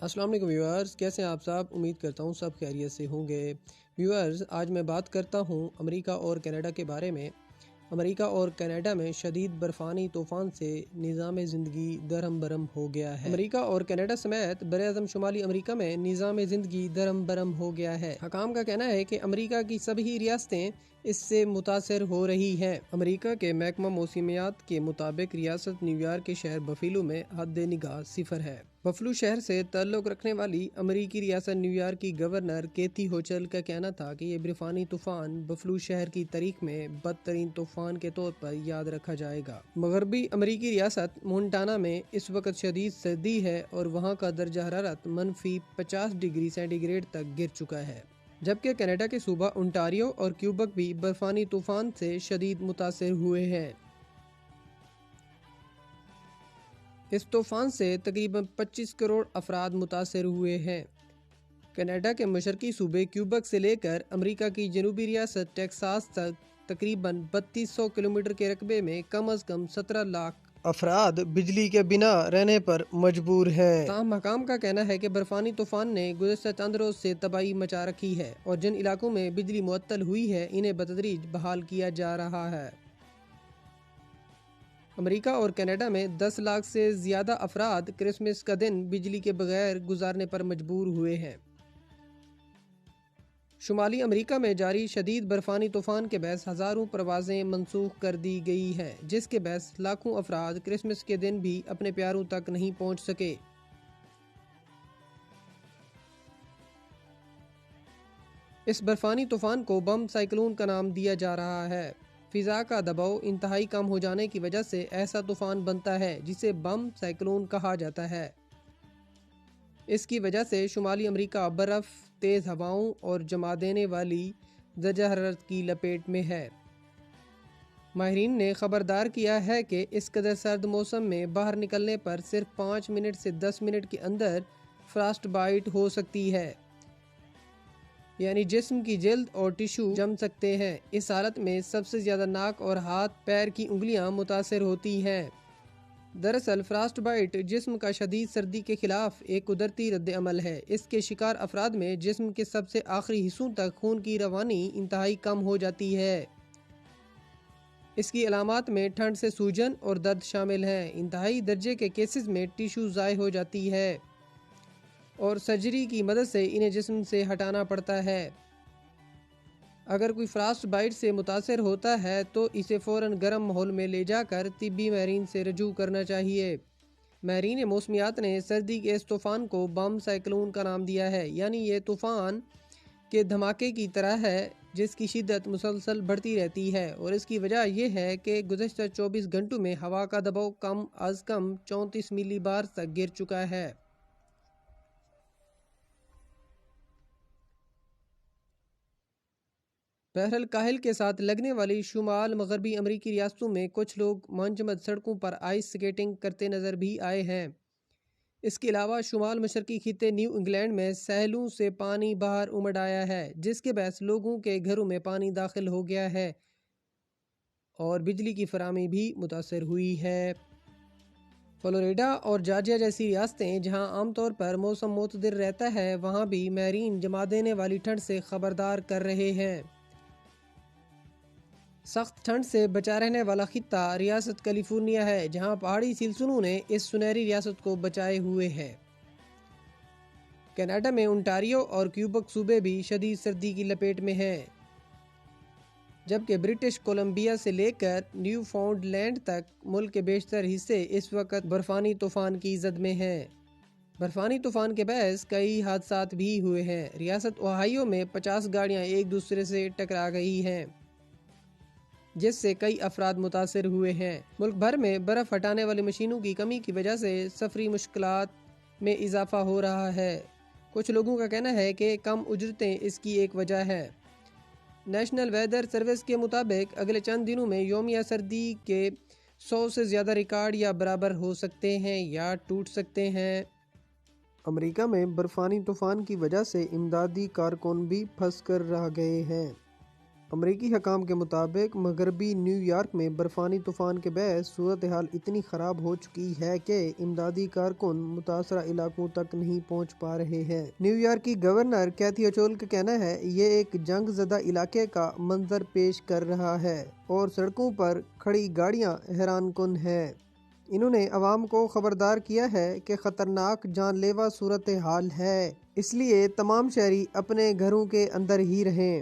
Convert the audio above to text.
السلام علیکم ویورز، کیسے ہیں آپ صاحب؟ امید کرتا ہوں سب خیریت سے ہوں گے۔ ویورز، آج میں بات کرتا ہوں امریکہ اور کینیڈا کے بارے میں۔ امریکہ اور کینیڈا میں شدید برفانی طوفان سے نظام زندگی درہم برہم ہو گیا ہے۔ امریکہ اور کینیڈا سمیت براعظم شمالی امریکہ میں نظام زندگی درہم برہم ہو گیا ہے۔ حکام کا کہنا ہے کہ امریکہ کی سبھی ریاستیں اس سے متاثر ہو رہی ہیں۔ امریکہ کے محکمہ موسمیات کے مطابق ریاست نیو یارک کے شہر بفیلو میں حد نگاہ 0 ہے۔ بفلو شہر سے تعلق رکھنے والی امریکی ریاست نیو یارک کی گورنر کیتھی ہوچل کا کہنا تھا کہ یہ برفانی طوفان بفلو شہر کی تاریخ میں بدترین طوفان کے طور پر یاد رکھا جائے گا۔ مغربی امریکی ریاست مونٹانا میں اس وقت شدید سردی ہے اور وہاں کا درجہ حرارت -50 ڈگری سینٹی گریڈ تک گر چکا ہے، جبکہ کینیڈا کے صوبہ انٹاریو اور کیوبک بھی برفانی طوفان سے شدید متاثر ہوئے ہیں۔ اس طوفان سے تقریباً 25 کروڑ افراد متاثر ہوئے ہیں۔ کینیڈا کے مشرقی صوبے کیوبک سے لے کر امریکہ کی جنوبی ریاست ٹیکساس تک تقریباً 3200 کلومیٹر کے رقبے میں کم از کم 17 لاکھ افراد بجلی کے بنا رہنے پر مجبور ہیں۔ تاہم حکام کا کہنا ہے کہ برفانی طوفان نے گزشتہ چند روز سے تباہی مچا رکھی ہے اور جن علاقوں میں بجلی معطل ہوئی ہے انہیں بتدریج بحال کیا جا رہا ہے۔ امریکہ اور کینیڈا میں 10 لاکھ سے زیادہ افراد کرسمس کا دن بجلی کے بغیر گزارنے پر مجبور ہوئے ہیں۔ شمالی امریکہ میں جاری شدید برفانی طوفان کے باعث ہزاروں پروازیں منسوخ کر دی گئی ہیں، جس کے باعث لاکھوں افراد کرسمس کے دن بھی اپنے پیاروں تک نہیں پہنچ سکے۔ اس برفانی طوفان کو بم سائیکلون کا نام دیا جا رہا ہے۔ فضا کا دباؤ انتہائی کم ہو جانے کی وجہ سے ایسا طوفان بنتا ہے جسے بم سائیکلون کہا جاتا ہے۔ اس کی وجہ سے شمالی امریکہ برف، تیز ہواؤں اور جما دینے والی درجہ حرارت کی لپیٹ میں ہے۔ ماہرین نے خبردار کیا ہے کہ اس قدر سرد موسم میں باہر نکلنے پر صرف 5 منٹ سے 10 منٹ کے اندر فراسٹ بائٹ ہو سکتی ہے، یعنی جسم کی جلد اور ٹشو جم سکتے ہیں۔ اس حالت میں سب سے زیادہ ناک اور ہاتھ پیر کی انگلیاں متاثر ہوتی ہیں۔ دراصل فراسٹ بائٹ جسم کا شدید سردی کے خلاف ایک قدرتی رد عمل ہے۔ اس کے شکار افراد میں جسم کے سب سے آخری حصوں تک خون کی روانی انتہائی کم ہو جاتی ہے۔ اس کی علامات میں ٹھنڈ سے سوجن اور درد شامل ہیں۔ انتہائی درجے کے کیسز میں ٹشو ضائع ہو جاتی ہے اور سرجری کی مدد سے انہیں جسم سے ہٹانا پڑتا ہے۔ اگر کوئی فراسٹ بائٹ سے متاثر ہوتا ہے تو اسے فوراً گرم ماحول میں لے جا کر طبی ماہرین سے رجوع کرنا چاہیے۔ ماہرین موسمیات نے سردی کے اس طوفان کو بم سائیکلون کا نام دیا ہے، یعنی یہ طوفان کے دھماکے کی طرح ہے جس کی شدت مسلسل بڑھتی رہتی ہے، اور اس کی وجہ یہ ہے کہ گزشتہ 24 گھنٹوں میں ہوا کا دباؤ کم از کم 34 ملی بار تک گر چکا ہے۔ بحر الکاہل کے ساتھ لگنے والی شمال مغربی امریکی ریاستوں میں کچھ لوگ منجمد سڑکوں پر آئس سکیٹنگ کرتے نظر بھی آئے ہیں۔ اس کے علاوہ شمال مشرقی خطے نیو انگلینڈ میں ساحلوں سے پانی باہر امڑ آیا ہے، جس کے باعث لوگوں کے گھروں میں پانی داخل ہو گیا ہے اور بجلی کی فراہمی بھی متاثر ہوئی ہے۔ فلوریڈا اور جارجیا جیسی ریاستیں جہاں عام طور پر موسم معتدل رہتا ہے، وہاں بھی ماہرین جما دینے والی ٹھنڈ سے خبردار کر رہے ہیں۔ سخت ٹھنڈ سے بچا رہنے والا خطہ ریاست کیلیفورنیا ہے، جہاں پہاڑی سلسلوں نے اس سنہری ریاست کو بچائے ہوئے ہے۔ کینیڈا میں انٹاریو اور کیوبک صوبے بھی شدید سردی کی لپیٹ میں ہیں، جبکہ برٹش کولمبیا سے لے کر نیو فاؤنڈ لینڈ تک ملک کے بیشتر حصے اس وقت برفانی طوفان کی زد میں ہیں۔ برفانی طوفان کے باعث کئی حادثات بھی ہوئے ہیں۔ ریاست اوہایو میں 50 گاڑیاں ایک دوسرے سے ٹکرا گئی ہیں، جس سے کئی افراد متاثر ہوئے ہیں۔ ملک بھر میں برف ہٹانے والی مشینوں کی کمی کی وجہ سے سفری مشکلات میں اضافہ ہو رہا ہے۔ کچھ لوگوں کا کہنا ہے کہ کم اجرتیں اس کی ایک وجہ ہے۔ نیشنل ویدر سروس کے مطابق اگلے چند دنوں میں یومیہ سردی کے 100 سے زیادہ ریکارڈ یا برابر ہو سکتے ہیں یا ٹوٹ سکتے ہیں۔ امریکہ میں برفانی طوفان کی وجہ سے امدادی کارکن بھی پھنس کر رہ گئے ہیں۔ امریکی حکام کے مطابق مغربی نیو یارک میں برفانی طوفان کے باعث صورتحال اتنی خراب ہو چکی ہے کہ امدادی کارکن متاثرہ علاقوں تک نہیں پہنچ پا رہے ہیں۔ نیو یارک کی گورنر کیتھی ہوچول کا کہنا ہے یہ ایک جنگ زدہ علاقے کا منظر پیش کر رہا ہے اور سڑکوں پر کھڑی گاڑیاں حیران کن ہیں۔ انہوں نے عوام کو خبردار کیا ہے کہ خطرناک جان لیوا صورتحال ہے، اس لیے تمام شہری اپنے گھروں کے اندر ہی رہیں۔